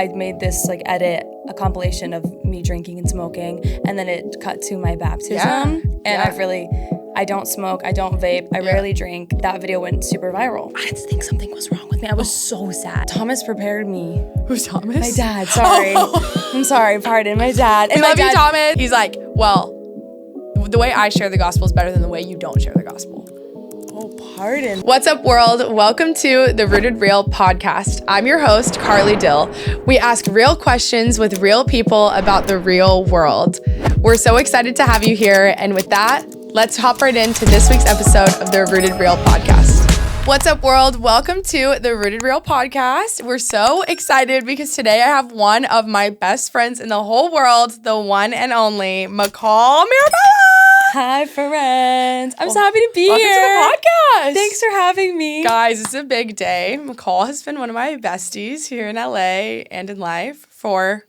I made this like edit, a compilation of me drinking and smoking, and then it cut to my baptism. I don't smoke, I don't vape, I rarely drink. That video went super viral. I didn't think something was wrong with me. I was so sad. Thomas prepared me. Who's Thomas? My dad, sorry. I'm sorry, pardon, my dad. And we love you, Thomas. He's like, well, the way I share the gospel is better than the way you don't share the gospel. Oh, pardon. What's up, world? Welcome to the Rooted Real podcast. I'm your host, Carlie Dill. We ask real questions with real people about the real world. We're so excited to have you here. And with that, let's hop right into this week's episode of the Rooted Real podcast. What's up, world? Welcome to the Rooted Real podcast. We're so excited because today I have one of my best friends in the whole world, the one and only Mccall, Mirabella. Hi, friends. I'm so happy to be Welcome here. to the podcast. Thanks for having me. Guys, it's a big day. Mccall has been one of my besties here in LA and in life for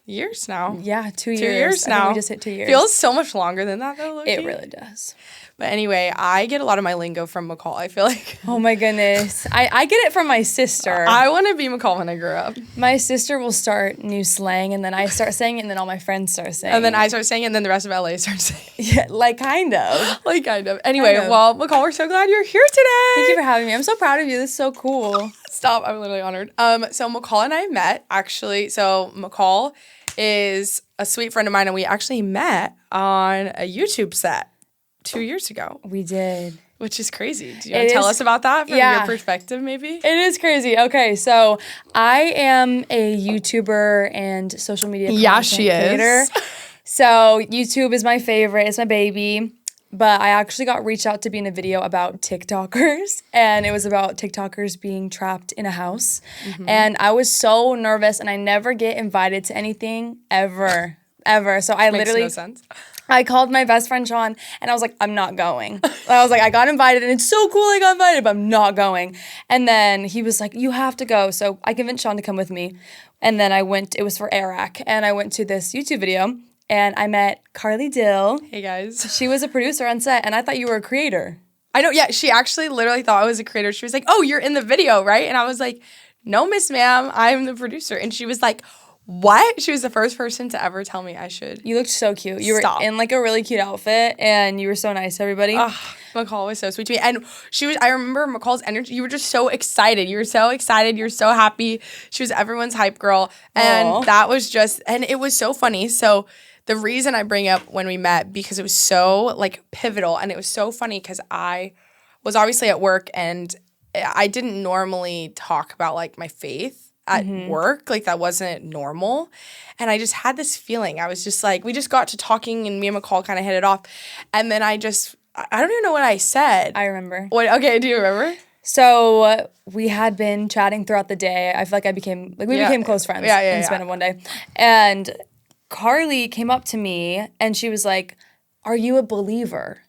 years now. Yeah, 2 years. 2 years now. I think we just hit 2 years. Feels so much longer than that, though, Loki. It really does. But anyway, I get a lot of my lingo from Mccall. I feel like Oh my goodness. I get it from my sister. I want to be Mccall when I grow up. My sister will start new slang, and then I start saying it, and then all my friends start saying it. And then I start saying it, and then the rest of LA starts saying it. Yeah, like kind of. Like, kind of. Anyway, Kind of. well, Mccall, we're so glad you're here today. Thank you for having me. I'm so proud of you. This is so cool. Stop. I'm literally honored. So Mccall and I met, actually. So Mccall is a sweet friend of mine, and we actually met on a YouTube set 2 years ago. We did. Which is crazy. Do you want to tell us about that from your perspective, maybe? It is crazy. Okay, so I am a YouTuber and social media content creator. So YouTube is my favorite. It's my baby. But I actually got reached out to be in a video about TikTokers, and it was about TikTokers being trapped in a house. Mm-hmm. And I was so nervous, and I never get invited to anything ever. So I Makes literally... no sense. I called my best friend Sean, and I was like, I'm not going. I was like, I got invited, and it's so cool I got invited, but I'm not going. And then he was like, you have to go. So I convinced Sean to come with me. And then I went, it was for Iraq, and I went to this YouTube video, and I met Carlie Dill. Hey, guys. She was a producer on set, and I thought you were a creator. I know, yeah. She actually literally thought I was a creator. She was like, oh, you're in the video, right? And I was like, no, Miss Ma'am, I'm the producer. And she was like, what? She was the first person to ever tell me I should. You looked so cute. You were in like a really cute outfit, and you were so nice to everybody. Mccall was so sweet to me. And I remember Mccall's energy. You were just so excited. You were so excited. You were so happy. She was everyone's hype girl. And that was just, and it was so funny. So the reason I bring up when we met, because it was so like pivotal, and it was so funny because I was obviously at work, and I didn't normally talk about like my faith at work. Like, that wasn't normal. And I just had this feeling. I was just like, we just got to talking, and me and Mccall kind of hit it off. And then I don't even know what I said. I remember. What? Okay, do you remember? So we had been chatting throughout the day. I feel like we became close friends in the span of one day. And Carlie came up to me, and she was like, are you a believer?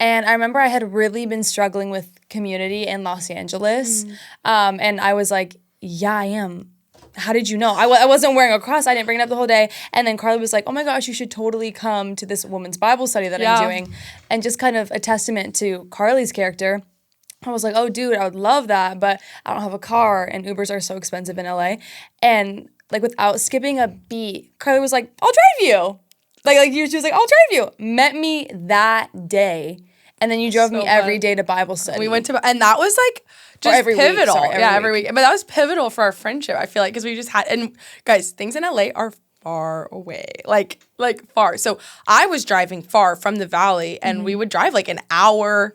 And I remember I had really been struggling with community in Los Angeles. And I was like, yeah, I am. How did you know? I wasn't wearing a cross. I didn't bring it up the whole day. And then Carlie was like, oh my gosh, you should totally come to this woman's Bible study that I'm doing. And just kind of a testament to Carlie's character. I was like, oh, dude, I would love that, but I don't have a car, and Ubers are so expensive in LA. And like, without skipping a beat, Carlie was like, I'll drive you. She was like, I'll drive you. Met me that day. And then you drove me every day to Bible study. We went to, and that was like just every pivotal. Week. Sorry, every week. But that was pivotal for our friendship, I feel like, because we just had, and guys, things in LA are far away, like far. So I was driving far from the valley, and we would drive like an hour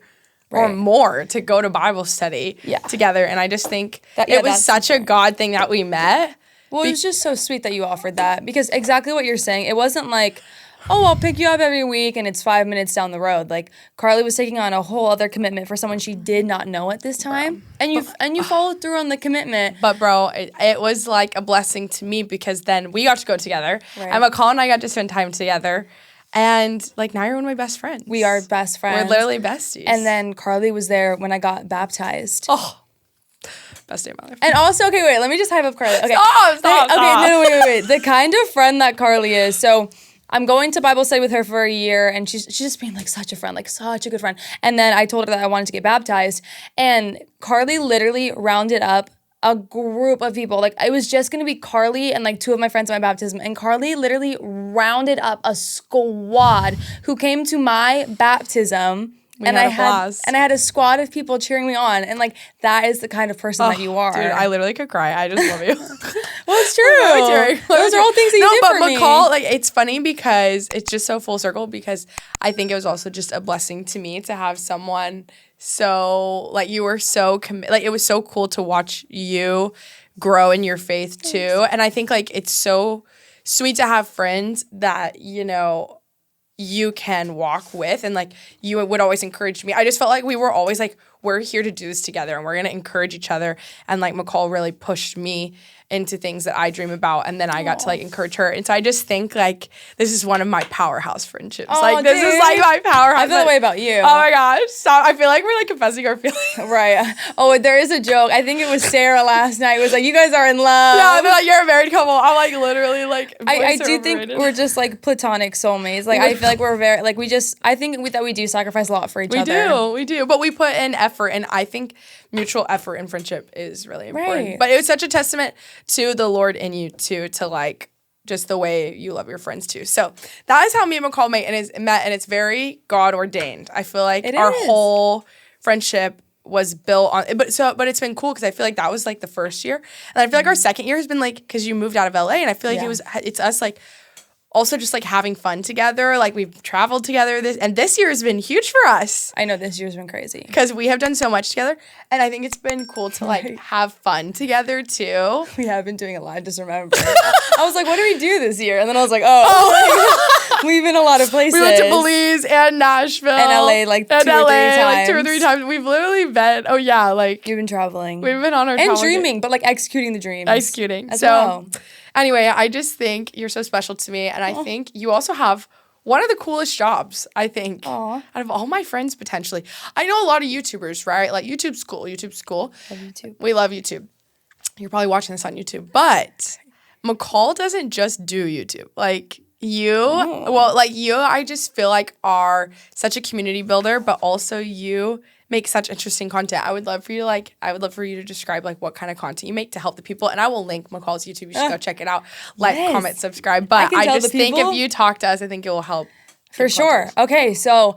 or more to go to Bible study together. And I just think it was such a God thing that we met. Well, it was just so sweet that you offered that, because exactly what you're saying, it wasn't like, oh, I'll pick you up every week and it's 5 minutes down the road. Like, Carlie was taking on a whole other commitment for someone she did not know at this time. And you followed through on the commitment. But bro, it was like a blessing to me, because then we got to go together. Right. And Mccall and I got to spend time together. And like, now you're one of my best friends. We are best friends. We're literally besties. And then Carlie was there when I got baptized. Oh, best day of my life. And also, okay, wait, let me just hype up Carlie. Okay. Stop. No, wait. The kind of friend that Carlie is. So I'm going to Bible study with her for a year, and she's just being like such a friend, like such a good friend. And then I told her that I wanted to get baptized, and Carlie literally rounded up a group of people. Like, it was just going to be Carlie and, like, 2 of my friends at my baptism. And Carlie literally rounded up a squad who came to my baptism. I had a squad of people cheering me on. And, like, that is the kind of person that you are. Dude, I literally could cry. I just love you. Well, it's true. Those are all things that you do for me. No, but Mccall, like, it's funny because it's just so full circle, because I think it was also just a blessing to me to have someone so, like, you were so like, it was so cool to watch you grow in your faith too. And I think, like, it's so sweet to have friends that, you know, you can walk with, and, like, you would always encourage me. I just felt like we were always like, we're here to do this together and we're going to encourage each other. And, like, Mccall really pushed me into things that I dream about, and then I got to, like, encourage her. And so I just think, like, this is one of my powerhouse friendships. Like, this is, like, my powerhouse. I feel that way about you. Oh my gosh. Stop. I feel like we're, like, confessing our feelings. Right. Oh, there is a joke. I think it was Sarah last night. It was like, you guys are in love. Yeah, they're like, you're a married couple. I'm, like, literally, like, I do think we're just, like, platonic soulmates. Like, I feel like we're very, like, I think that we do sacrifice a lot for each other. We do. But we put in effort, and I think mutual effort in friendship is really important. Right. But it was such a testament to the Lord in you too, to, like, just the way you love your friends too. So that is how me and Mccall met, and it's very God ordained. I feel like our whole friendship was built on, but it's been cool because I feel like that was, like, the first year, and I feel like our second year has been, like, because you moved out of LA, and I feel like it's us, like, also just, like, having fun together. Like, we've traveled together this year has been huge for us. I know this year's been crazy because we have done so much together, and I think it's been cool to, like, have fun together too. We have been doing a lot. I just remember. I was like, what did we do this year? And then I was like, oh. We've been a lot of places. We went to Belize and Nashville and LA, like, 2 or 3 times. Like, 2 or 3 times. We've literally been. Oh yeah, like, you've been traveling. We've been on our and dreaming, but, like, executing the dreams. Anyway, I just think you're so special to me, and I think you also have one of the coolest jobs, I think, out of all my friends, potentially. I know a lot of YouTubers, right? Like, YouTube's cool. Love YouTube. We love YouTube. You're probably watching this on YouTube. But Mccall doesn't just do YouTube. Like, I just feel like are such a community builder, but also you make such interesting content. I would love for you to describe, like, what kind of content you make to help the people. And I will link Mccall's YouTube. You should go check it out. Like, comment, subscribe. But I just think if you talk to us, I think it will help. For sure. Okay, so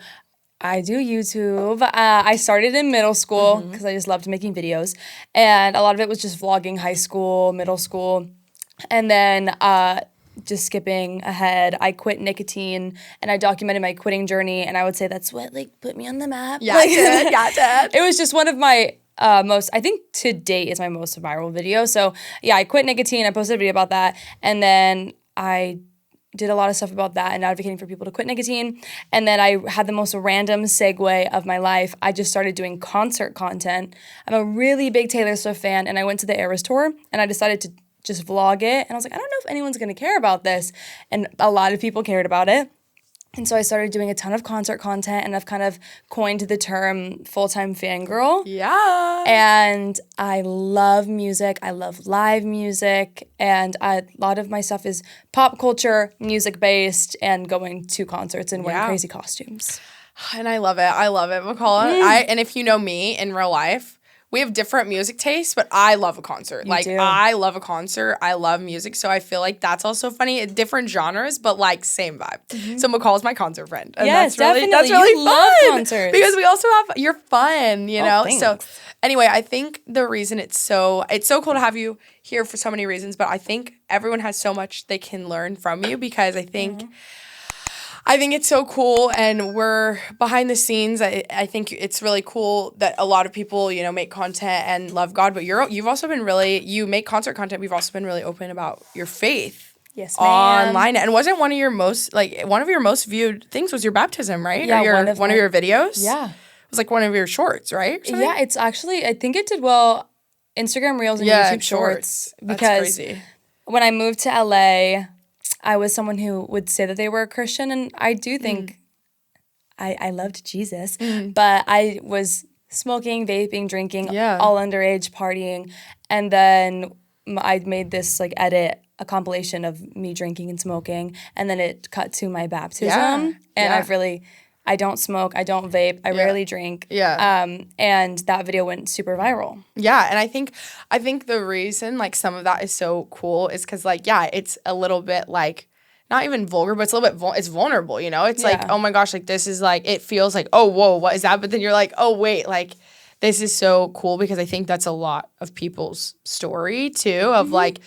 I do YouTube. I started in middle school because I just loved making videos. And a lot of it was just vlogging high school, middle school. And then just skipping ahead, I quit nicotine and I documented my quitting journey, and I would say that's what, like, put me on the map. Yeah, like, it did. It was just one of my I think to date is my most viral video. So yeah, I quit nicotine. I posted a video about that, and then I did a lot of stuff about that and advocating for people to quit nicotine. And then I had the most random segue of my life. I just started doing concert content. I'm a really big Taylor Swift fan, and I went to the Eras tour, and I decided to just vlog it. And I was like, I don't know if anyone's going to care about this. And a lot of people cared about it. And so I started doing a ton of concert content, and I've kind of coined the term full-time fangirl. Yeah. And I love music. I love live music. And a lot of my stuff is pop culture, music-based, and going to concerts and wearing crazy costumes. And I love it. Mccall. And if you know me in real life, we have different music tastes, but I love a concert. I love a concert. I love music. So I feel like that's also funny. Different genres, but, like, same vibe. Mm-hmm. So Mccall is my concert friend. And yes, definitely. That's really fun. Love concerts. Because we also have, you're fun, you know? Thanks. So anyway, I think the reason it's so cool to have you here for so many reasons, but I think everyone has so much they can learn from you, because I think it's so cool, and we're behind the scenes. I think it's really cool that a lot of people, you know, make content and love God, but you've also been you make concert content. We've also been really open about your faith. Yes, ma'am. Online. And wasn't one of your most viewed things was your baptism, right? Yeah, or one of your videos? Yeah. It was like one of your shorts, right? Yeah, it's actually, I think it did well, Instagram Reels and YouTube Shorts. Because that's crazy. When I moved to LA, I was someone who would say that they were a Christian, and I do think I loved Jesus, but I was smoking, vaping, drinking, all underage, partying, and then I made this, like, edit, a compilation of me drinking and smoking, and then it cut to my baptism, and I don't smoke. I don't vape. I rarely drink. Yeah. And that video went super viral. Yeah, and I think the reason like some of that is so cool is because like it's a little bit like not even vulgar, but it's a little bit it's vulnerable. You know, it's like, oh my gosh, like this is like it feels like, oh whoa, what is that? But then you're like, oh wait, like this is so cool because I think that's a lot of people's story too of like,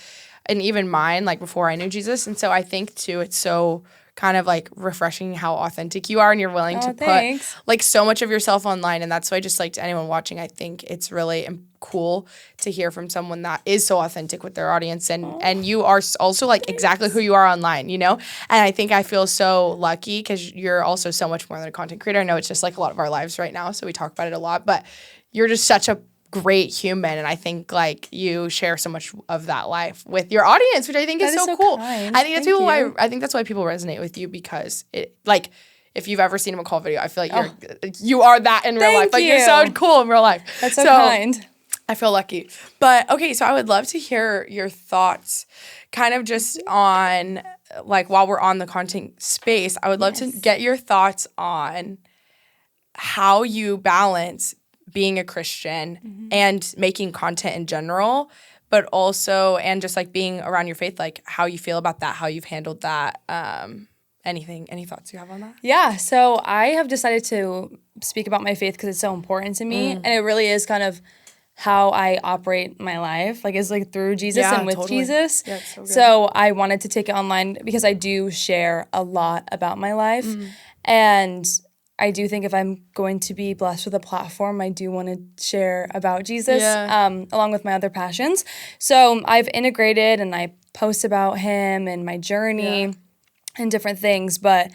and even mine like before I knew Jesus, and so I think too it's so kind of like refreshing how authentic you are and you're willing to put like so much of yourself online. And that's why just like to anyone watching, I think it's really cool to hear from someone that is so authentic with their audience and you are also like exactly who you are online, you know? And I think I feel so lucky because you're also so much more than a content creator. I know it's just like a lot of our lives right now, so we talk about it a lot, but you're just such a great human, and I think like you share so much of that life with your audience, which I think is so cool. Kind. I think that's I think that's why people resonate with you, because it like if you've ever seen a Mccall video, I feel like you are that in real life. Like you're so cool in real life. That's so kind. I feel lucky. But okay, so I would love to hear your thoughts kind of just on like while we're on the content space, I would love to get your thoughts on how you balance being a Christian and making content in general, but also, and just like being around your faith, like how you feel about that, how you've handled that, any thoughts you have on that? Yeah, so I have decided to speak about my faith because it's so important to me, and it really is kind of how I operate my life, like it's like through Jesus and with Jesus. Yeah, it's so good. So I wanted to take it online because I do share a lot about my life, and I do think if I'm going to be blessed with a platform, I do want to share about Jesus along with my other passions. So I've integrated and I post about him and my journey and different things. But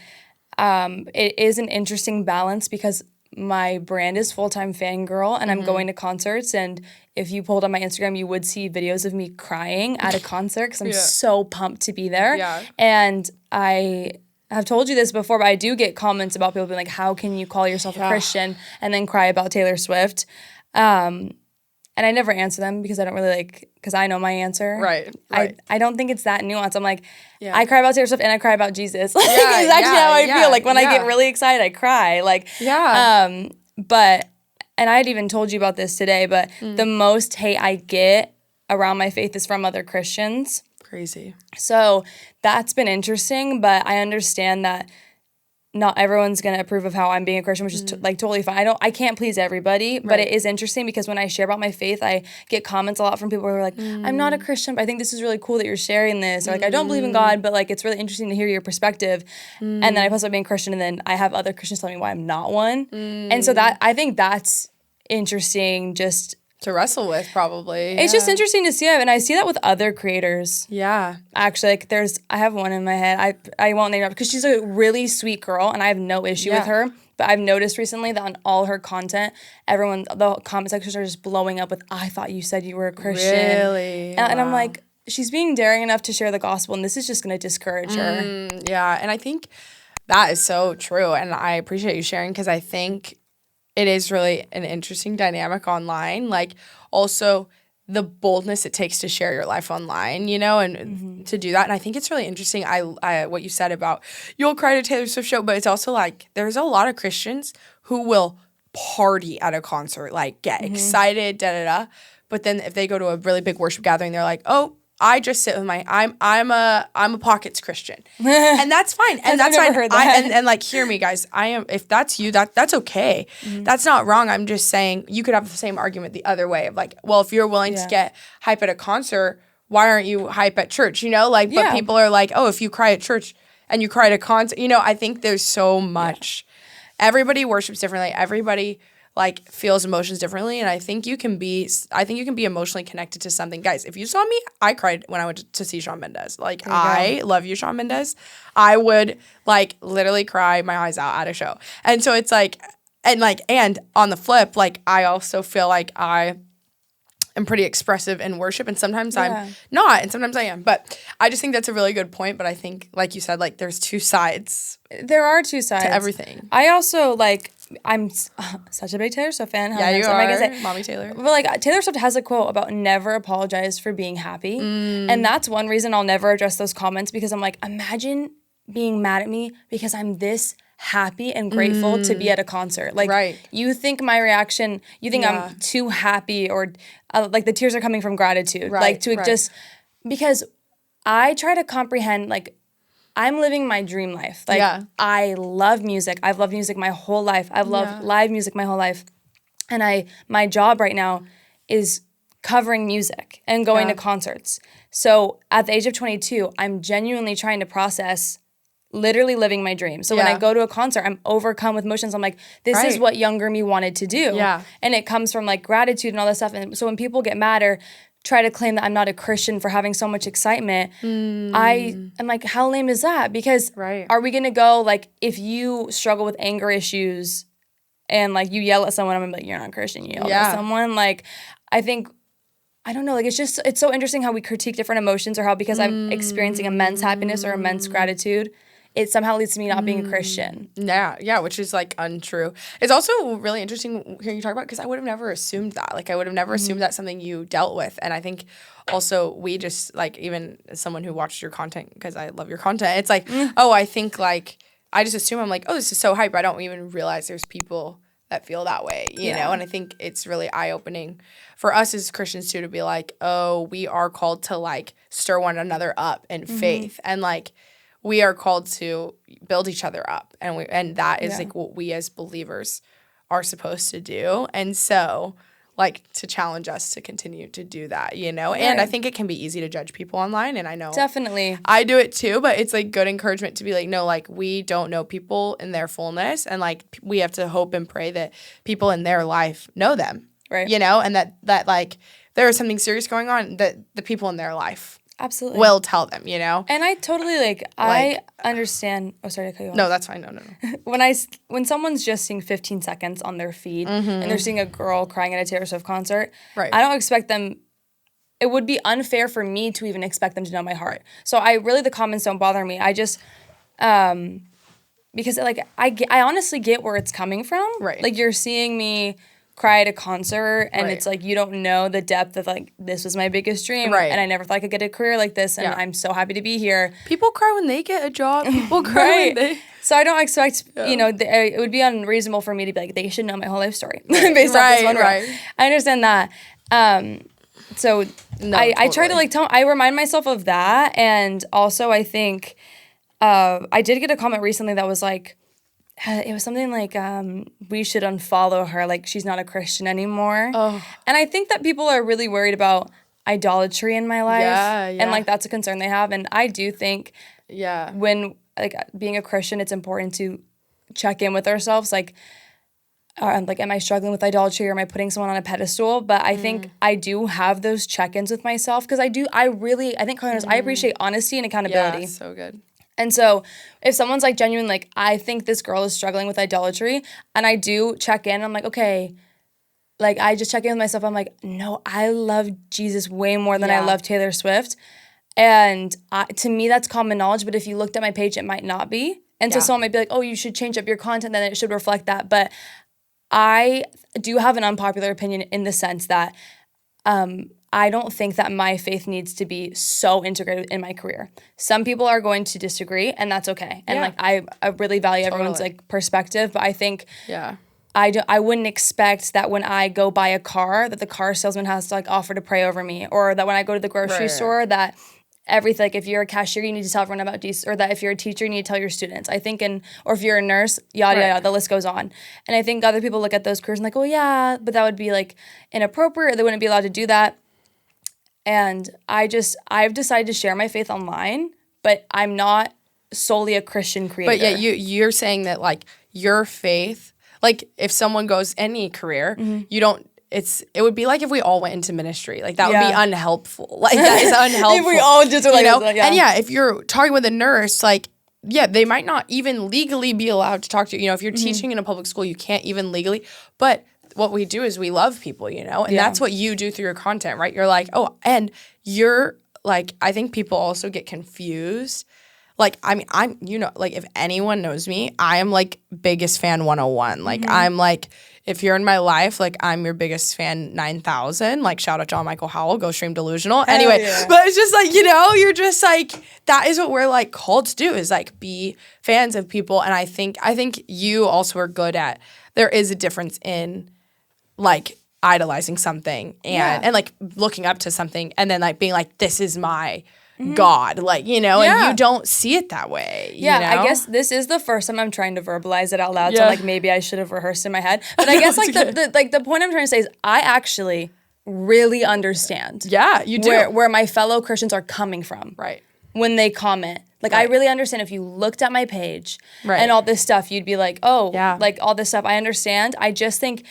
it is an interesting balance because my brand is full-time fangirl and I'm going to concerts. And if you pulled on my Instagram, you would see videos of me crying at a concert because I'm so pumped to be there. Yeah. And I've told you this before, but I do get comments about people being like, how can you call yourself a Christian and then cry about Taylor Swift? And I never answer them because I don't really because I know my answer. Right. I don't think it's that nuanced. I'm like, I cry about Taylor Swift and I cry about Jesus. Like, it's actually how I feel. Like when I get really excited, I cry. But, and I had even told you about this today, but the most hate I get around my faith is from other Christians. Crazy. So that's been interesting, but I understand that not everyone's going to approve of how I'm being a Christian, which is totally fine. I can't please everybody, but it is interesting because when I share about my faith, I get comments a lot from people who are like, I'm not a Christian, but I think this is really cool that you're sharing this. Or like, I don't believe in God, but like, it's really interesting to hear your perspective. And then I post about being a Christian, and then I have other Christians telling me why I'm not one. And so I think that's interesting just to wrestle with, probably. It's just interesting to see it, and I see that with other creators. Yeah. Actually, like I have one in my head. I won't name her because she's a really sweet girl, and I have no issue with her. But I've noticed recently that on all her content, the comment sections are just blowing up with, I thought you said you were a Christian. Really? And I'm like, she's being daring enough to share the gospel, and this is just going to discourage her. Yeah, and I think that is so true, and I appreciate you sharing because I think it is really an interesting dynamic online. Like, also the boldness it takes to share your life online, you know, and to do that. And I think it's really interesting. I what you said about you'll cry to Taylor Swift show, but it's also like there's a lot of Christians who will party at a concert, like get excited, da-da-da. But then if they go to a really big worship gathering, they're like, oh, I just sit with my I'm a pockets Christian, and that's fine, and that's fine. Heard that. And like, hear me, guys. If that's you, that's okay. That's not wrong. I'm just saying you could have the same argument the other way of like, well, if you're willing to get hype at a concert, why aren't you hype at church? You know, like, but people are like, oh, if you cry at church and you cry at a concert, you know, I think there's so much. Everybody worships differently. Everybody like feels emotions differently, and I think you can be emotionally connected to something. Guys, if you saw me, I cried when I went to see Shawn Mendes. Like, I love you, Shawn Mendes. I would like literally cry my eyes out at a show. And so it's like, and on the flip, like I also feel like I am pretty expressive in worship, and sometimes I'm not, and sometimes I am. But I just think that's a really good point. But I think, like you said, like there's two sides. There are two sides to everything. I also I'm such a big Taylor Swift fan. Yeah, you are. Mommy Taylor. But like Taylor Swift has a quote about never apologize for being happy. And that's one reason I'll never address those comments, because I'm like, imagine being mad at me because I'm this happy and grateful to be at a concert. Like, you think my reaction, you think I'm too happy or like the tears are coming from gratitude. Like, to just, because I try to comprehend, like, I'm living my dream life. Like, I love music. I've loved music my whole life. I've loved live music my whole life. And my job right now is covering music and going to concerts. So at the age of 22, I'm genuinely trying to process literally living my dream. So when I go to a concert, I'm overcome with emotions. I'm like, this is what younger me wanted to do. Yeah. And it comes from like gratitude and all this stuff. And so when people get mad or try to claim that I'm not a Christian for having so much excitement, I'm like, how lame is that? Because are we going to go, like, if you struggle with anger issues and like you yell at someone, I'm like, you're not Christian, you yell at someone. Like, I think, I don't know, like, it's so interesting how we critique different emotions, or how because I'm experiencing immense happiness or immense gratitude, it somehow leads to me not being a Christian. Yeah, which is like untrue. It's also really interesting hearing you talk about, because I would have never assumed that. Like, I would have never assumed that's something you dealt with. And I think also we just, like, even as someone who watched your content, because I love your content, it's like, oh, I think, like, I just assume, I'm like, oh, this is so hype. I don't even realize there's people that feel that way, you know? And I think it's really eye-opening for us as Christians, too, to be like, oh, we are called to, like, stir one another up in faith. And, like, we are called to build each other up. And that is, like, what we as believers are supposed to do. And so, like, to challenge us to continue to do that, you know? Right. And I think it can be easy to judge people online, and I know. Definitely. I do it too, but it's, like, good encouragement to be like, no, like, we don't know people in their fullness, and, like, we have to hope and pray that people in their life know them. Right. You know? And that like, there is something serious going on, that the people in their life absolutely will tell them, you know? And I totally, like I understand. Oh, sorry to cut you off. No, that's fine. No. When someone's just seeing 15 seconds on their feed and they're seeing a girl crying at a Taylor Swift concert, I don't expect them. It would be unfair for me to even expect them to know my heart. So the comments don't bother me. I just, because, like, I honestly get where it's coming from. Right. Like, you're seeing me cry at a concert, and it's like, you don't know the depth of, like, this was my biggest dream, and I never thought I could get a career like this, and I'm so happy to be here. People cry when they get a job. People cry when they... So I don't expect, you know, it would be unreasonable for me to be like, they should know my whole life story based off this one role. I understand that. So I try to, like, I remind myself of that, and also I think I did get a comment recently that was like, it was something like, we should unfollow her, like, she's not a Christian anymore. Oh. And I think that people are really worried about idolatry in my life. And, like, that's a concern they have. And I do think when, like, being a Christian, it's important to check in with ourselves. Like, am I struggling with idolatry, or am I putting someone on a pedestal? But I think I do have those check-ins with myself, because I think, I appreciate honesty and accountability. Yeah, so good. And so if someone's, like, genuine, like, I think this girl is struggling with idolatry, and I do check in, I'm like, okay, like, I just check in with myself. I'm like, no, I love Jesus way more than I love Taylor Swift. And to me, that's common knowledge. But if you looked at my page, it might not be. And so someone might be like, oh, you should change up your content, then it should reflect that. But I do have an unpopular opinion in the sense that I don't think that my faith needs to be so integrated in my career. Some people are going to disagree, and that's okay. And like, I really value everyone's, like, perspective, but I think I wouldn't expect that when I go buy a car, that the car salesman has to, like, offer to pray over me, or that when I go to the grocery store, that everything, like, if you're a cashier, you need to tell everyone about Jesus, or that if you're a teacher, you need to tell your students. I think, or if you're a nurse, yada, yada, the list goes on. And I think other people look at those careers and like, oh yeah, but that would be, like, inappropriate, or they wouldn't be allowed to do that. And I've decided to share my faith online, but I'm not solely a Christian creator. But yeah, you're saying that, like, your faith, like, if someone goes any career, you don't, it would be like if we all went into ministry. Like, that would be unhelpful. Like, that is unhelpful. If we all just were, like, you know? And if you're talking with a nurse, like, they might not even legally be allowed to talk to you. You know, if you're teaching in a public school, you can't even legally, but what we do is we love people, you know, and that's what you do through your content, right? You're like, oh, and you're like, I think people also get confused. like, I mean, I'm, like, if anyone knows me, I am, like, biggest fan 101. Like, I'm, like, if you're in my life, like, I'm your biggest fan 9,000. Like, shout out John Michael Howell, Go Stream Delusional. Anyway, but it's just, like, you're just, like, that is what we're, like, called to do is, like, be fans of people. And I think you also are good at, there is a difference in, like, idolizing something and like, looking up to something and then, like, being like, this is my God, like, and you don't see it that way. I guess this is the first time I'm trying to verbalize it out loud. So like maybe I should have rehearsed in my head. But I guess like the point I'm trying to say is I actually really understand. Yeah, you do. Where my fellow Christians are coming from. Right. When they comment. Like I really understand if you looked at my page and all this stuff, you'd be like, oh, like all this stuff. I understand. I just think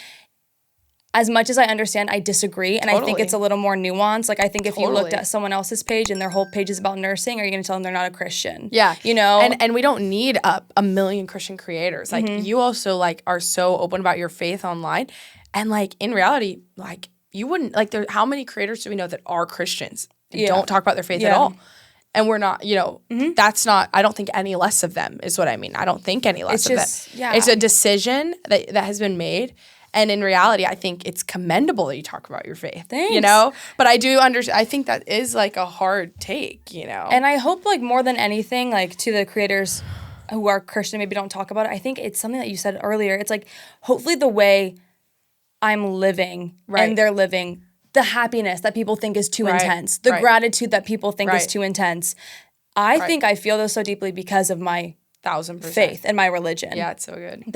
as much as I understand, I disagree. And I think it's a little more nuanced. Like, I think if you looked at someone else's page and their whole page is about nursing, are you going to tell them they're not a Christian? Yeah. And we don't need a million Christian creators. Like, you also, like, are so open about your faith online. And, like, in reality, like, you wouldn't, like, how many creators do we know that are Christians and don't talk about their faith at all? And we're not, that's not, I don't think any less of them is what I mean. I don't think any less of them. Yeah. It's a decision that has been made. And in reality, I think it's commendable that you talk about your faith. Thanks. But I do understand. I think that is like a hard take, And I hope like more than anything, like to the creators who are Christian, maybe don't talk about it. I think it's something that you said earlier. It's like hopefully the way I'm living and they're living, the happiness that people think is too intense, the gratitude that people think is too intense. I think I feel those so deeply because of my 1,000% faith and my religion. Yeah, it's so good.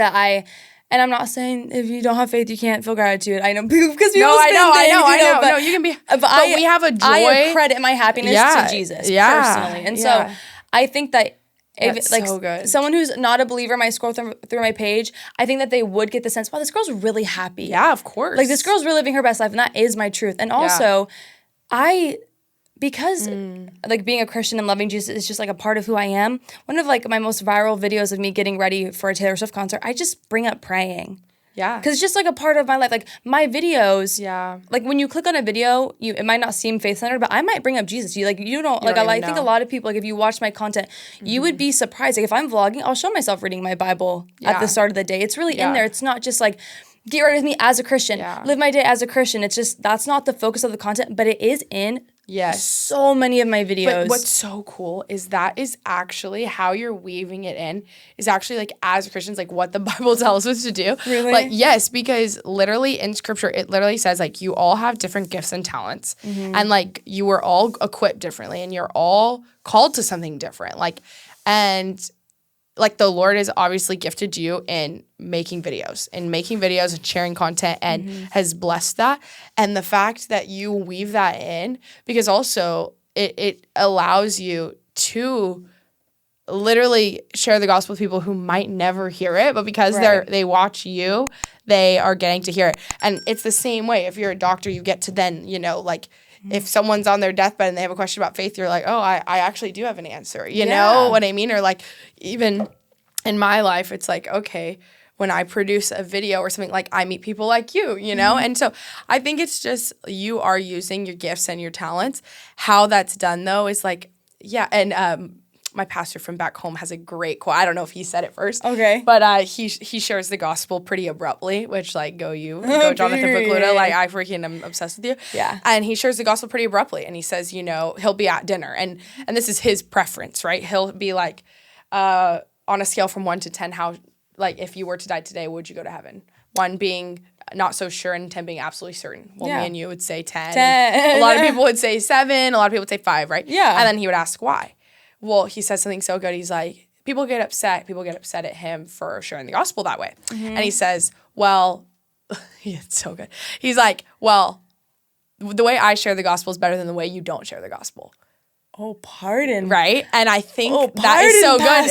And I'm not saying if you don't have faith, you can't feel gratitude. I know because people I know. But, no, you can be. But we have a joy. I accredit my happiness to Jesus personally, and so I think that if like so someone who's not a believer might scroll through my page, I think that they would get the sense, wow, this girl's really happy. Yeah, of course. Like this girl's really living her best life, and that is my truth. And also, because like being a Christian and loving Jesus is just like a part of who I am. One of like my most viral videos of me getting ready for a Taylor Swift concert, I just bring up praying. Yeah. Because it's just like a part of my life. Like my videos, like when you click on a video, it might not seem faith-centered, but I might bring up Jesus. I think a lot of people, like if you watch my content, you would be surprised. Like if I'm vlogging, I'll show myself reading my Bible at the start of the day. It's really in there. It's not just like, get ready with me as a Christian, live my day as a Christian. It's just, that's not the focus of the content, but it is in so many of my videos. But what's so cool is that is actually how you're weaving it in is actually like as Christians, like what the Bible tells us to do. Really? Like, yes, because literally in scripture, it literally says like you all have different gifts and talents and like you were all equipped differently and you're all called to something different. And the Lord has obviously gifted you in making videos and sharing content and has blessed that. And the fact that you weave that in, because also it allows you to literally share the gospel with people who might never hear it, but because they watch you, they are getting to hear it. And it's the same way. If you're a doctor, you get to then, if someone's on their deathbed and they have a question about faith, you're like, oh, I actually do have an answer. You know what I mean? Or like even in my life, it's like, okay, when I produce a video or something, like I meet people like you, And so I think it's just you are using your gifts and your talents. How that's done though is like, and my pastor from back home has a great quote. I don't know if he said it first. Okay. But he shares the gospel pretty abruptly, which like go Jonathan Bacluda. Like I freaking am obsessed with you. Yeah. And he shares the gospel pretty abruptly. And he says, he'll be at dinner. And this is his preference, right? He'll be like, on a scale from 1 to 10, how, like if you were to die today, would you go to heaven? 1 being not so sure and 10 being absolutely certain. Well, me and you would say 10. A lot of people would say 7. A lot of people would say 5, right? Yeah. And then he would ask why. Well, he says something so good. He's like, people get upset at him for sharing the gospel that way. And he says, well, it's so good. He's like, well, the way I share the gospel is better than the way you don't share the gospel. Oh, pardon. Right? And I think that is so good.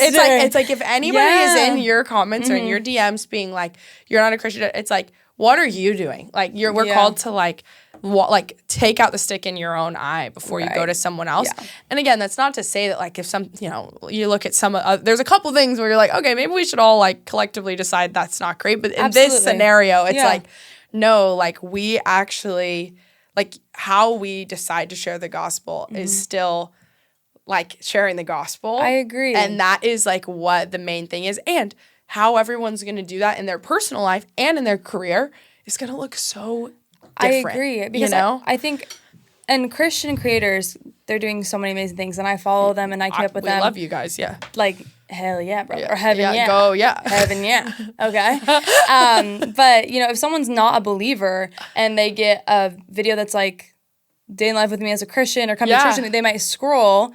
It's like if anybody is in your comments or in your DMs being like, you're not a Christian, it's like, what are you doing? Like we're called to like take out the stick in your own eye before you go to someone else. Yeah. And again, that's not to say that like if you look at some there's a couple things where you're like, okay, maybe we should all like collectively decide that's not great. But in this scenario, it's like, no, like we actually like how we decide to share the gospel is still like sharing the gospel. I agree. And that is like what the main thing is. And how everyone's going to do that in their personal life and in their career is going to look so different. I agree. Because I think, and Christian creators, they're doing so many amazing things, and I follow them and I keep up with them. We love you guys, yeah. Like, hell yeah, brother. Or heaven, yeah. Go, yeah. Heaven, yeah. Okay. But, you know, if someone's not a believer and they get a video that's like, day in life with me as a Christian or coming to church, and they might scroll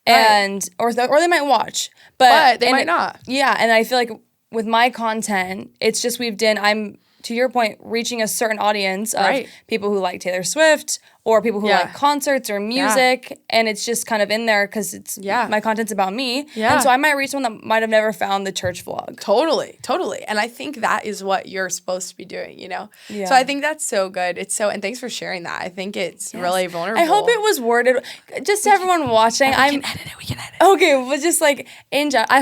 and, or they might watch. But they might not. Yeah, and I feel like with my content, it's just I'm, to your point, reaching a certain audience of people who like Taylor Swift or people who like concerts or music, and it's just kind of in there because it's my content's about me. Yeah. And so I might reach someone that might have never found the church vlog. Totally. And I think that is what you're supposed to be doing, you know? Yeah. So I think that's so good. And thanks for sharing that. I think it's really vulnerable. I hope it was worded, just to everyone watching. We can edit it. Okay, well, just like, I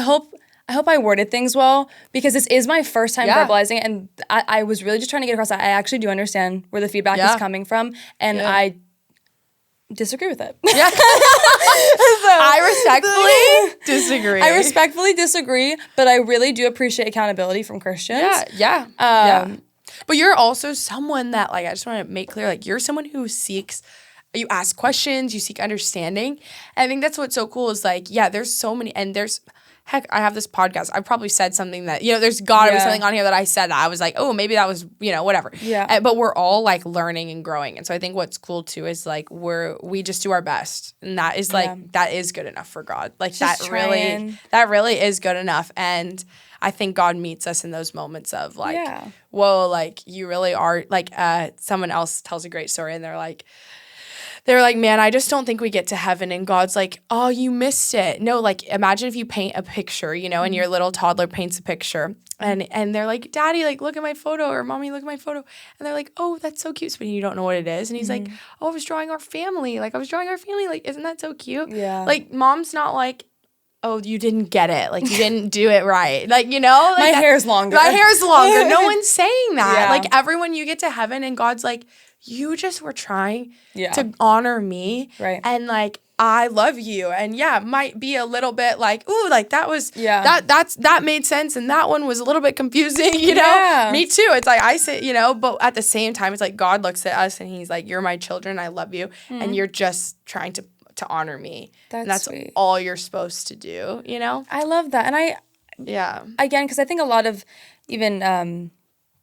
hope I worded things well, because this is my first time verbalizing it, and I was really just trying to get across that I actually do understand where the feedback is coming from, and I disagree with it. Yeah. I respectfully disagree. But I really do appreciate accountability from Christians. Yeah. But you're also someone that, like, I just want to make clear, like, you're someone who you ask questions, you seek understanding. And I think that's what's so cool is, like, there's so many, and heck, I have this podcast. I probably said something that, you know, there's gotta be something on here that I said that I was like, oh, maybe that was, you know, whatever. Yeah. But we're all like learning and growing. And so I think what's cool too is like we just do our best. And that is like, that is good enough for God. Like that really is good enough. And I think God meets us in those moments of like, whoa, like you really are, like someone else tells a great story and they're like, man, I just don't think we get to heaven. And God's like, oh, you missed it. No, like, imagine if you paint a picture, you know, and your little toddler paints a picture. And they're like, Daddy, like, look at my photo. Or Mommy, look at my photo. And they're like, oh, that's so cute. But you don't know what it is. And he's like, oh, I was drawing our family. Like, isn't that so cute? Yeah. Like, Mom's not like, oh, you didn't get it. Like, you didn't do it right. Like, you know? Like, my hair's longer. No one's saying that. Yeah. Like, everyone, you get to heaven and God's like, you just were trying to honor me. Right. And, like, I love you. And, might be a little bit like, ooh, like, that was, that made sense. And that one was a little bit confusing, you know? Me too. It's like, I say, you know, but at the same time, it's like God looks at us and he's like, you're my children. I love you. And you're just trying to honor me. That's sweet. All you're supposed to do, you know? I love that. And again, because I think a lot of even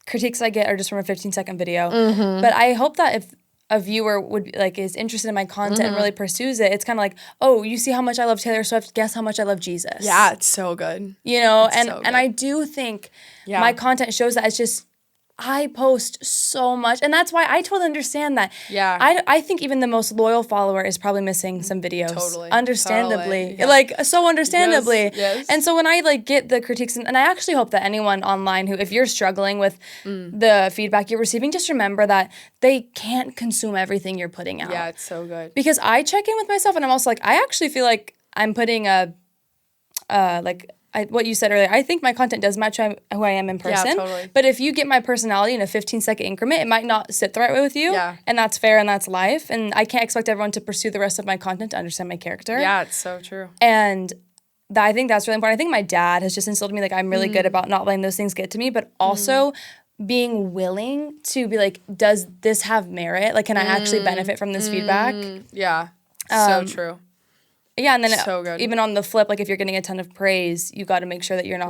critiques I get are just from a 15-second video. Mm-hmm. But I hope that if a viewer is interested in my content and really pursues it, it's kind of like, oh, you see how much I love Taylor Swift, guess how much I love Jesus. Yeah, it's so good. You know, and I do think my content shows that. It's just I post so much, and that's why I totally understand that. Yeah. I think even the most loyal follower is probably missing some videos. Totally. Understandably. Totally. Like, so understandably. Yes. And so when I, like, get the critiques, and I actually hope that anyone online who, if you're struggling with the feedback you're receiving, just remember that they can't consume everything you're putting out. Yeah, it's so good. Because I check in with myself, and I'm also like, I actually feel like I'm putting what you said earlier, I think my content does match who I am in person. Yeah, totally. But if you get my personality in a 15-second increment, it might not sit the right way with you. Yeah. And that's fair and that's life. And I can't expect everyone to pursue the rest of my content to understand my character. Yeah, it's so true. And I think that's really important. I think my dad has just instilled in me, like, I'm really good about not letting those things get to me, but also being willing to be like, does this have merit? Like, can I actually benefit from this feedback? Yeah, so true. Yeah, and then even on the flip, like, if you're getting a ton of praise, you got to make sure that you're not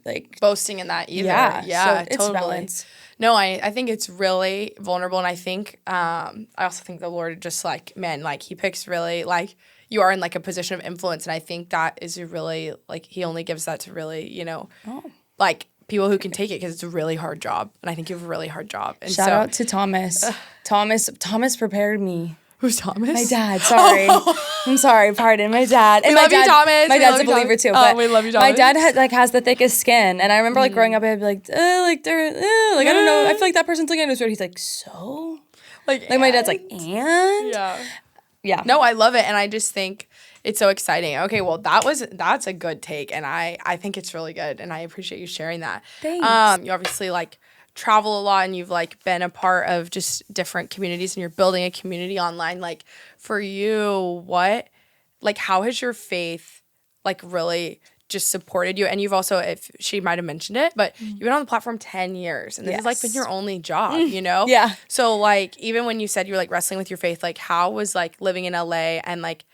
like boasting in that either. Yeah, so it's balance. No, I think it's really vulnerable, and I think I also think the Lord just like, man, like, he picks really, like, you are in, like, a position of influence, and I think that is really, like, he only gives that to really, you know, like, people who can take it, because it's a really hard job, and I think you have a really hard job. And Shout out to Thomas. Thomas prepared me. Who's Thomas? My dad, sorry. I'm sorry, pardon. My dad. And we love you, Thomas. My dad's a believer too. But we love you, Thomas. My dad has the thickest skin. And I remember, like, growing up, I'd be like, I don't know. I feel like that person's looking at his road. He's like, so? Like my dad's like, and? Yeah. No, I love it. And I just think it's so exciting. Okay, well, that's a good take. And I think it's really good. And I appreciate you sharing that. Thanks. You obviously, like, travel a lot, and you've, like, been a part of just different communities, and you're building a community online. Like, for you, what like, how has your faith, like, really just supported you? And you've also, if she might have mentioned it, but you've been on the platform 10 years, and this has, like, been your only job, you know? Yeah. So, like, even when you said you were, like, wrestling with your faith, like, how was, like, living in LA and, like,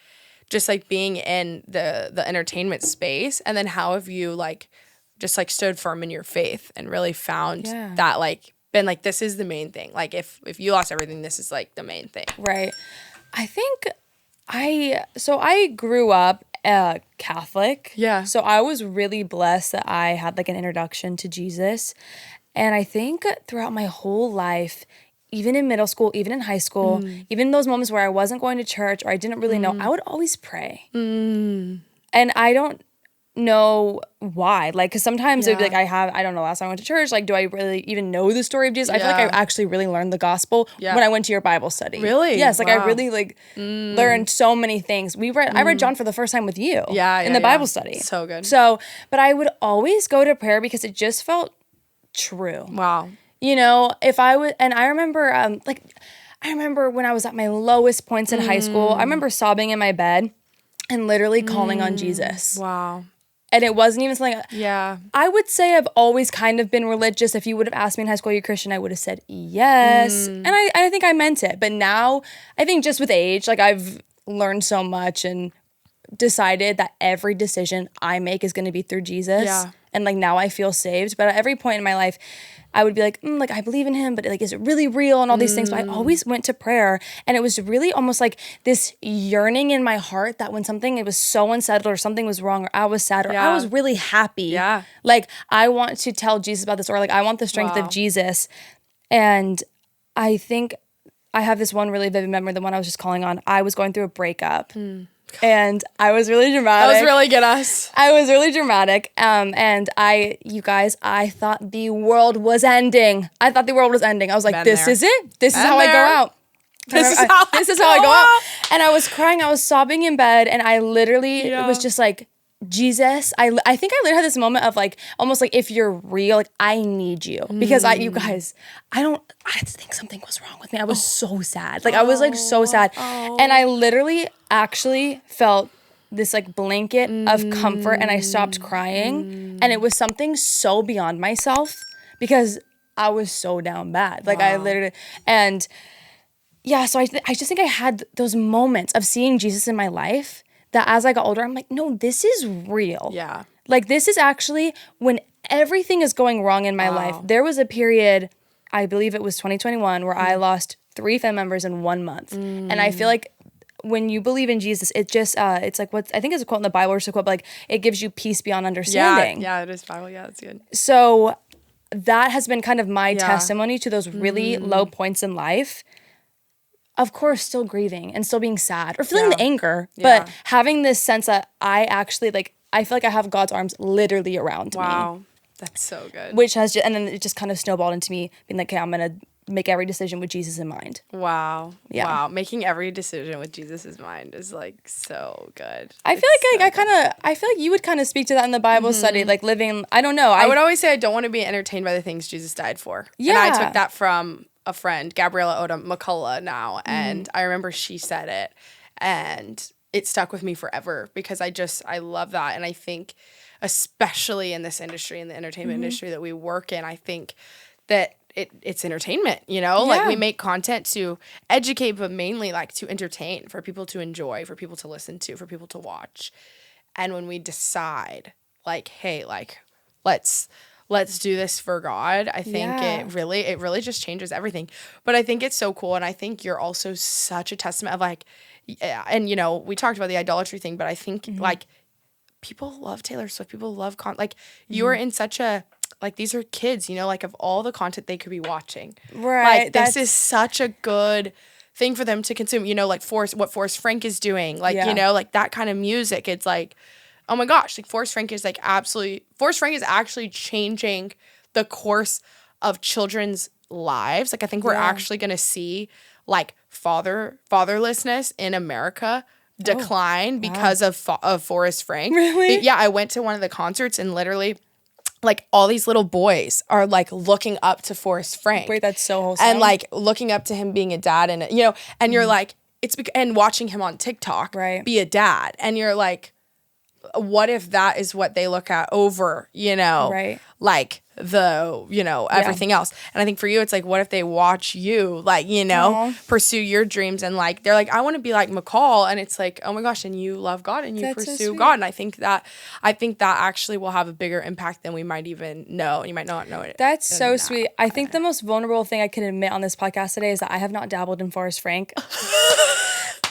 just, like, being in the entertainment space, and then how have you, like, just, like, stood firm in your faith and really found that, like, been, like, this is the main thing. Like, if you lost everything, this is, like, the main thing. Right. I think I grew up Catholic. Yeah. So I was really blessed that I had, like, an introduction to Jesus. And I think throughout my whole life, even in middle school, even in high school, even those moments where I wasn't going to church or I didn't really know, I would always pray. And I don't know why. Like, because sometimes it'd be like, I don't know, last time I went to church, like, do I really even know the story of Jesus? I feel like I actually really learned the gospel when I went to your Bible study. Really? Yes, like, I really, like, learned so many things. I read John for the first time with you in the Bible study. So good. So, but I would always go to prayer because it just felt true. Wow. You know, if I would, and I remember, I remember when I was at my lowest points in high school, I remember sobbing in my bed and literally calling on Jesus. Wow. And it wasn't even something, Yeah. I would say I've always kind of been religious. If you would have asked me in high school, are you Christian? I would have said yes. And I think I meant it. But now, I think just with age, like, I've learned so much and decided that every decision I make is going to be through Jesus. Yeah. And, like, now I feel saved. But at every point in my life, I would be like, like, I believe in him, but, like, is it really real and all these things? But I always went to prayer, and it was really almost like this yearning in my heart that when something, it was so unsettled or something was wrong or I was sad or I was really happy. Yeah. Like, I want to tell Jesus about this, or, like, I want the strength of Jesus. And I think I have this one really vivid memory, the one I was just calling on. I was going through a breakup. And I was really dramatic. That was really good, us. I was really dramatic. And you guys, I thought the world was ending. I was like, this is it. This is how I go out. This is how I go out. And I was crying. I was sobbing in bed. And I literally was just like, Jesus, I think I literally had this moment of, like, almost like, if you're real, like, I need you. Because you guys, I think something was wrong with me. I was so sad. Like, I was, like, so sad. And I literally actually felt this, like, blanket of comfort, and I stopped crying. And it was something so beyond myself because I was so down bad. Like, I literally, and yeah, so I just think I had those moments of seeing Jesus in my life that as I got older, I'm like, no, this is real. Yeah. Like, this is actually when everything is going wrong in my life. There was a period, I believe it was 2021, where I lost 3 family members in 1 month. And I feel like when you believe in Jesus, it just, it's like I think it's a quote in the Bible, or it's a quote, but, like, it gives you peace beyond understanding. Yeah, it is Bible. Yeah, that's good. So that has been kind of my testimony to those really low points in life. Of course, still grieving and still being sad or feeling the anger, but having this sense that I actually, like, I feel like I have God's arms literally around me. Wow. That's so good. Which has and then it just kind of snowballed into me being like, okay, I'm going to make every decision with Jesus in mind. Wow. Yeah. Wow. Making every decision with Jesus in mind is, like, so good. I feel like I feel like you would kind of speak to that in the Bible study, like, living, I don't know. I would always say I don't want to be entertained by the things Jesus died for. Yeah. And I took that from a friend, Gabriella Odom, Mccall now, and I remember she said it, and it stuck with me forever because I love that, and I think especially in this industry, in the entertainment industry that we work in, I think that it's entertainment, you know? Like, we make content to educate, but mainly, like, to entertain, for people to enjoy, for people to listen to, for people to watch. And when we decide, like, hey, like, let's do this for God, I think it really just changes everything. But I think it's so cool, and I think you're also such a testament of, like, and, you know, we talked about the idolatry thing, but I think, like, people love Taylor Swift, people love like, you are in such a, like, these are kids, you know, like, of all the content they could be watching. Right. Like, this is such a good thing for them to consume, you know, like, what Forrest Frank is doing, like, you know, like, that kind of music. It's like, oh my gosh, like, Forrest Frank is actually changing the course of children's lives. Like, I think we're actually going to see, like, fatherlessness in America decline because of Forrest Frank. Really? Yeah, I went to one of the concerts, and literally, like, all these little boys are, like, looking up to Forrest Frank. Wait, that's so wholesome. And, like, looking up to him being a dad, and, you know, and you're like, and watching him on TikTok be a dad, and you're like, what if that is what they look at over, like the, everything else. And I think for you, it's like, what if they watch you, like, pursue your dreams, and like, they're like, I want to be like Mccall. And it's like, oh my gosh, and you love God and you pursue God. And I think that actually will have a bigger impact than we might even know. And you might not know it. That's so sweet. I think the most vulnerable thing I can admit on this podcast today is that I have not dabbled in Forrest Frank.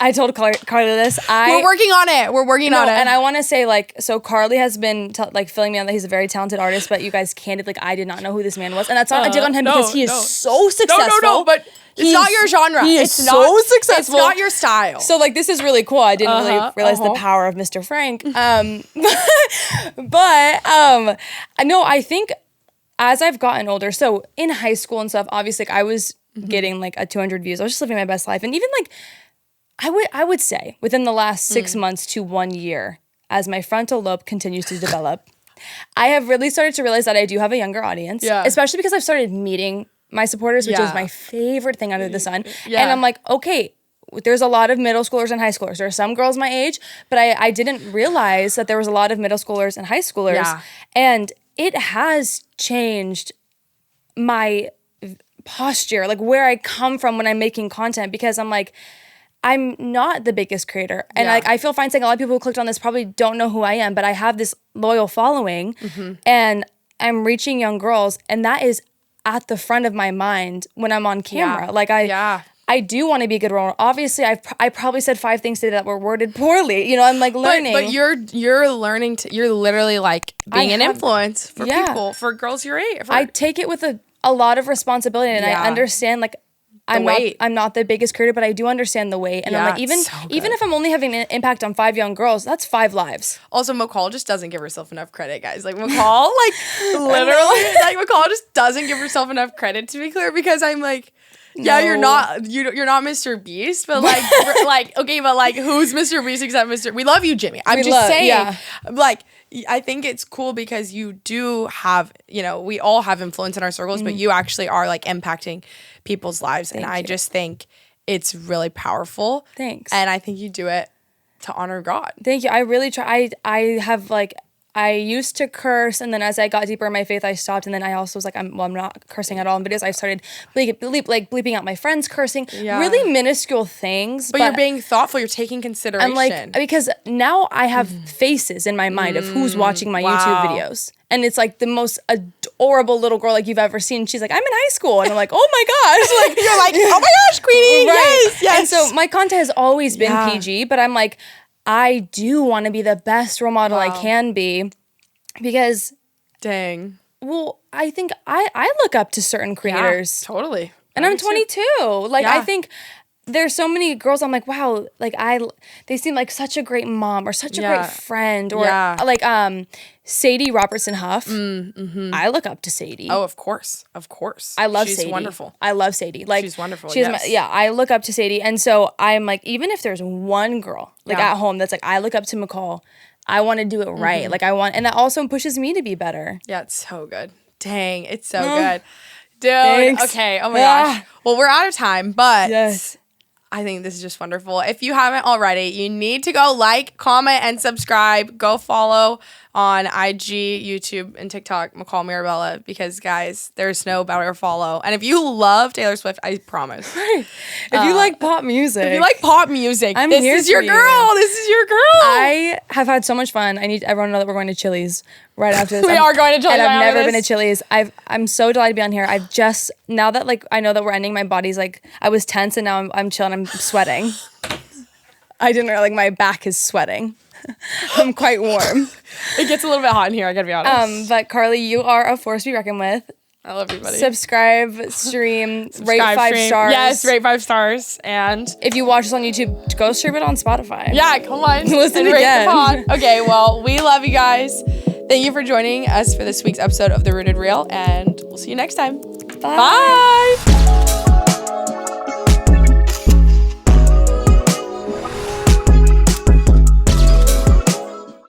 I told Carlie this. We're working on it. And I want to say, like, so Carlie has been filling me on that he's a very talented artist, but you guys candid, like, I did not know who this man was, and that's not a dig on him because he is so successful. No, but it's not your genre. It's so successful. It's not your style. So, like, this is really cool. I didn't really realize the power of Mr. Frank. No, I think as I've gotten older, so in high school and stuff, obviously, like, I was getting like a 200 views. I was just living my best life, and even like. I would say within the last 6 months to 1 year, as my frontal lobe continues to develop, I have really started to realize that I do have a younger audience, especially because I've started meeting my supporters, which is my favorite thing under the sun. Yeah. And I'm like, okay, there's a lot of middle schoolers and high schoolers. There are some girls my age, but I didn't realize that there was a lot of middle schoolers and high schoolers. Yeah. And it has changed my posture, like where I come from when I'm making content, because I'm like, I'm not the biggest creator. And like, I feel fine saying a lot of people who clicked on this probably don't know who I am, but I have this loyal following and I'm reaching young girls, and that is at the front of my mind when I'm on camera. Yeah. Like I do want to be a good role model. Obviously, I probably said 5 things today that were worded poorly. I'm like learning. But you're learning you're literally like being an influence for people, for girls your age. I take it with a lot of responsibility, and I understand like I'm not the biggest creator, but I do understand the weight. And I'm like, even if I'm only having an impact on 5 young girls, that's 5 lives. Also, Mccall just doesn't give herself enough credit, guys. Like Mccall, like literally, like Mccall just doesn't give herself enough credit, to be clear, because I'm like, you're not Mr. Beast, but like, like, okay, but like, who's Mr. Beast except Mr. We love you, Jimmy. I'm just saying, like, I think it's cool because you do have, we all have influence in our circles, but you actually are like impacting people's lives. And I just think it's really powerful. Thanks. And I think you do it to honor God. Thank you. I really try. I have like, I used to curse, and then as I got deeper in my faith, I stopped, and then I also was like, I'm not cursing at all in videos. I started bleeping out my friends cursing, really minuscule things. But you're being thoughtful. You're taking consideration. I'm like, because now I have faces in my mind of who's watching my YouTube videos. And it's like the most adorable little girl like you've ever seen. She's like, I'm in high school. And I'm like, oh my gosh. Like, you're like, oh my gosh, Queenie. Right. Yes. And so my content has always been PG, but I'm like, I do want to be the best role model I can be, because well, I think I look up to certain creators. Yeah, totally. And I'm 22. Like, I think there's so many girls I'm like, wow, like they seem like such a great mom or such a great friend, or like Sadie Robertson Huff. I look up to Sadie. Oh, of course. I love Sadie. She's wonderful. I love Sadie. Like, she's wonderful. I look up to Sadie, and so I'm like, even if there's one girl like at home that's like, I look up to Mccall, I want to do it right. Like and that also pushes me to be better. Yeah, it's so good. Dang, it's so good. Dude. Thanks. Okay. Oh my gosh. Well, we're out of time, but I think this is just wonderful. If you haven't already, you need to go like, comment, and subscribe. Go follow on IG, YouTube, and TikTok, Mccall Mirabella, because, guys, there's no better follow. And if you love Taylor Swift, I promise. If you like pop music. This is your girl. This is your girl. I have had so much fun. I need everyone to know that we're going to Chili's right after this. We are going to Chili's. And I've never been to Chili's. I'm so delighted to be on here. I've just, now that like I know that we're ending, my body's like, I was tense and now I'm chilling. I'm sweating. I didn't know, like my back is sweating. I'm quite warm. It gets a little bit hot in here, I gotta be honest. But Carlie, you are a force to be reckoned with. I love everybody. Subscribe, stream, rate 5 stars. Yes, rate 5 stars. And if you watch us on YouTube, go stream it on Spotify. Yeah, come on. Listen again. Okay, well, we love you guys. Thank you for joining us for this week's episode of The Rooted Real, and we'll see you next time. Bye.